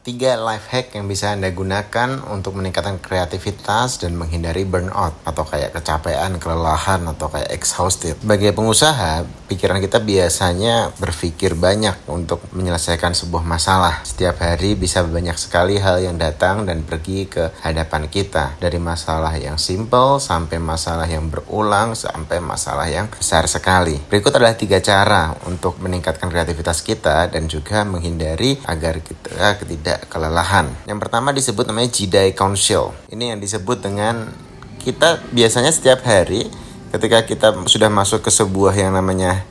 3 life hack yang bisa Anda gunakan untuk meningkatkan kreativitas dan menghindari burnout atau kayak kecapean, kelelahan, atau kayak exhausted. Sebagai pengusaha, pikiran kita biasanya berpikir banyak untuk menyelesaikan sebuah masalah. Setiap hari bisa banyak sekali hal yang datang dan pergi ke hadapan kita. Dari masalah yang simple sampai masalah yang berulang sampai masalah yang besar sekali. Berikut adalah 3 cara untuk meningkatkan kreativitas kita dan juga menghindari agar kita tidak kelelahan. Yang pertama disebut namanya Jidai Council. Ini yang disebut dengan kita biasanya setiap hari ketika kita sudah masuk ke sebuah yang namanya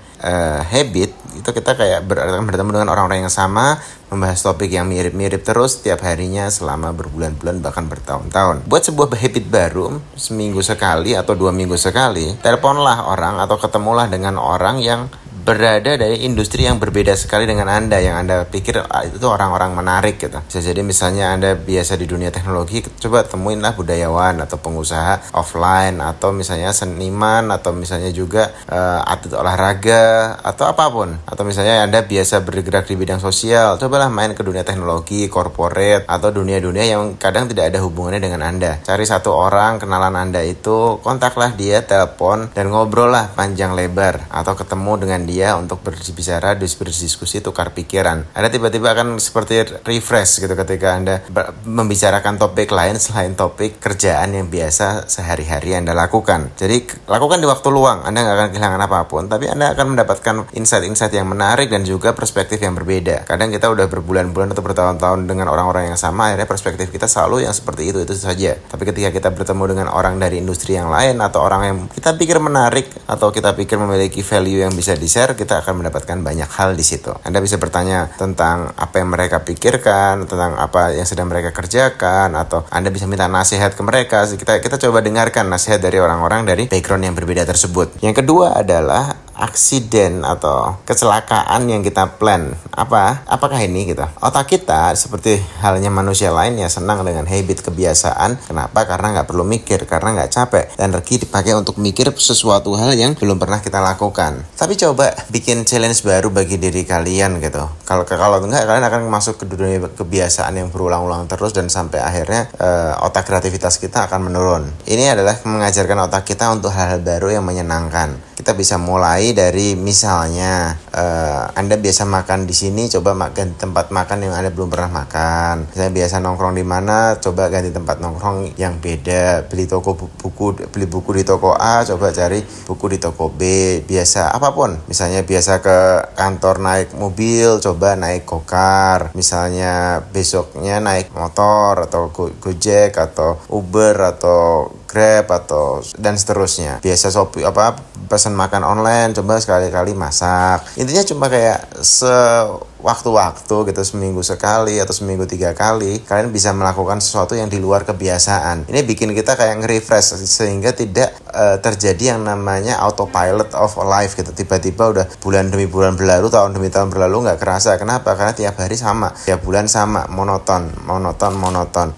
habit, itu kita kayak bertemu dengan orang-orang yang sama, membahas topik yang mirip-mirip terus setiap harinya selama berbulan-bulan bahkan bertahun-tahun. Buat sebuah habit baru, seminggu sekali atau 2 minggu sekali, teleponlah orang atau ketemulah dengan orang yang berada dari industri yang berbeda sekali dengan Anda, yang Anda pikir itu orang-orang menarik gitu. Bisa jadi misalnya Anda biasa di dunia teknologi, coba temuinlah budayawan atau pengusaha offline, atau misalnya seniman, atau misalnya juga atlet olahraga atau apapun. Atau misalnya Anda biasa bergerak di bidang sosial, cobalah main ke dunia teknologi, corporate, atau dunia-dunia yang kadang tidak ada hubungannya dengan Anda. Cari satu orang kenalan Anda itu, kontaklah dia, telepon, dan ngobrol lah panjang lebar, atau ketemu dengan dia untuk berbicara, berdiskusi, tukar pikiran. Anda tiba-tiba akan seperti refresh gitu ketika Anda membicarakan topik lain selain topik kerjaan yang biasa sehari-hari Anda lakukan. Jadi lakukan di waktu luang, Anda nggak akan kehilangan apapun, tapi Anda akan mendapatkan insight-insight yang menarik dan juga perspektif yang berbeda. Kadang kita udah berbulan-bulan atau bertahun-tahun dengan orang-orang yang sama, akhirnya perspektif kita selalu yang seperti itu saja. Tapi ketika kita bertemu dengan orang dari industri yang lain, atau orang yang kita pikir menarik, atau kita pikir memiliki value yang bisa di-share, kita akan mendapatkan banyak hal di situ. Anda bisa bertanya tentang apa yang mereka pikirkan, tentang apa yang sedang mereka kerjakan, atau Anda bisa minta nasihat ke mereka. Kita coba dengarkan nasihat dari orang-orang dari background yang berbeda tersebut. Yang kedua adalah aksiden atau kecelakaan yang kita plan. Apakah ini gitu? Otak kita seperti halnya manusia lain ya, senang dengan habit, kebiasaan. Kenapa? Karena nggak perlu mikir, karena nggak capek, dan energi dipakai untuk mikir sesuatu hal yang belum pernah kita lakukan. Tapi coba bikin challenge baru bagi diri kalian gitu. Kalau enggak, kalian akan masuk ke dunia kebiasaan yang berulang-ulang terus, dan sampai akhirnya otak kreativitas kita akan menurun. Ini adalah mengajarkan otak kita untuk hal-hal baru yang menyenangkan. Kita bisa mulai dari misalnya Anda biasa makan di sini, coba makan tempat makan yang Anda belum pernah makan. Misalnya biasa nongkrong di mana, coba ganti tempat nongkrong yang beda. Beli buku di toko A, coba cari buku di toko B. Biasa apapun. Misalnya biasa ke kantor naik mobil, coba naik gokar. Misalnya besoknya naik motor atau Gojek atau Uber atau Grab atau dan seterusnya. Biasa pesan makan online, coba sekali-kali masak. Intinya cuma kayak waktu-waktu gitu, seminggu sekali atau seminggu 3 kali kalian bisa melakukan sesuatu yang di luar kebiasaan. Ini bikin kita kayak nge-refresh sehingga tidak terjadi yang namanya autopilot of life gitu. Tiba-tiba udah bulan demi bulan berlalu, tahun demi tahun berlalu, nggak kerasa. Kenapa? Karena tiap hari sama, tiap bulan sama, monoton.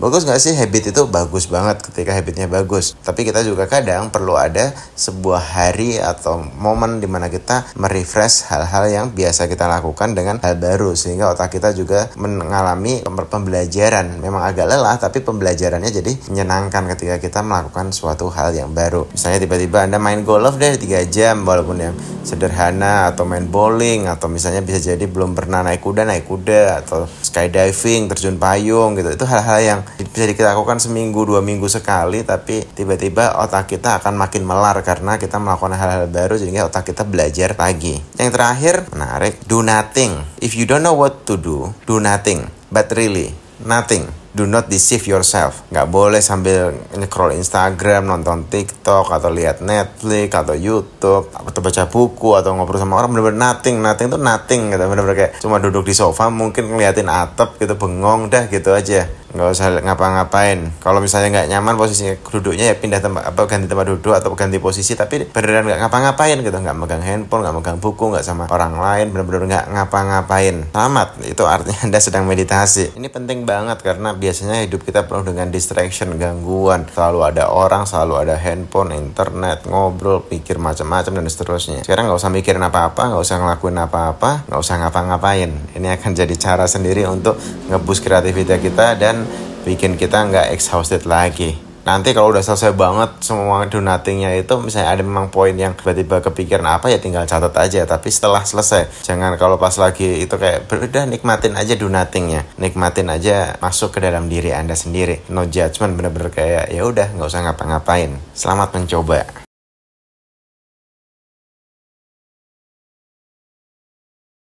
Bagus nggak sih? Habit itu bagus banget ketika habitnya bagus. Tapi kita juga kadang perlu ada sebuah hari atau momen dimana kita merefresh hal-hal yang biasa kita lakukan dengan hal baru, sehingga otak kita juga mengalami pembelajaran. Memang agak lelah, tapi pembelajarannya jadi menyenangkan ketika kita melakukan suatu hal yang baru. Misalnya tiba-tiba Anda main golf deh 3 jam, walaupun yang sederhana, atau main bowling, atau misalnya bisa jadi belum pernah naik kuda, atau skydiving, terjun payung gitu. Itu hal-hal yang bisa kita lakukan seminggu 2 minggu sekali, tapi tiba-tiba otak kita akan makin melar karena kita melakukan hal-hal baru, sehingga otak kita belajar lagi. Yang terakhir, menarik, do nothing. If you don't know what to do nothing. But really, nothing. Do not deceive yourself. Nggak boleh sambil nge-scroll Instagram, nonton TikTok, atau lihat Netflix, atau YouTube, atau baca buku, atau ngobrol sama orang. Bener-bener nothing tuh nothing gitu. Bener-bener kayak cuma duduk di sofa, mungkin ngeliatin atap gitu, bengong dah gitu aja. nggak usah ngapa-ngapain. Kalau misalnya nggak nyaman posisinya duduknya, ya pindah tempat, ganti tempat duduk atau ganti posisi, tapi beneran nggak ngapa-ngapain gitu, nggak megang handphone, nggak megang buku, nggak sama orang lain, bener-bener nggak ngapa-ngapain. Selamat, itu artinya Anda sedang meditasi. Ini penting banget karena biasanya hidup kita penuh dengan distraction, gangguan, selalu ada orang, selalu ada handphone, internet, ngobrol, pikir macam-macam dan seterusnya. Sekarang nggak usah mikirin apa-apa, nggak usah ngelakuin apa-apa, nggak usah ngapa-ngapain. Ini akan jadi cara sendiri untuk nge-boost kreativitas kita dan bikin kita nggak exhausted lagi. Nanti kalau udah selesai banget semua do nothing-nya itu, misalnya ada memang poin yang tiba-tiba kepikiran apa, ya tinggal catat aja. Tapi setelah selesai, jangan kalau pas lagi itu kayak udah nikmatin aja do nothing-nya, nikmatin aja, masuk ke dalam diri Anda sendiri, no judgment, bener-bener kayak ya udah nggak usah ngapa-ngapain. Selamat mencoba.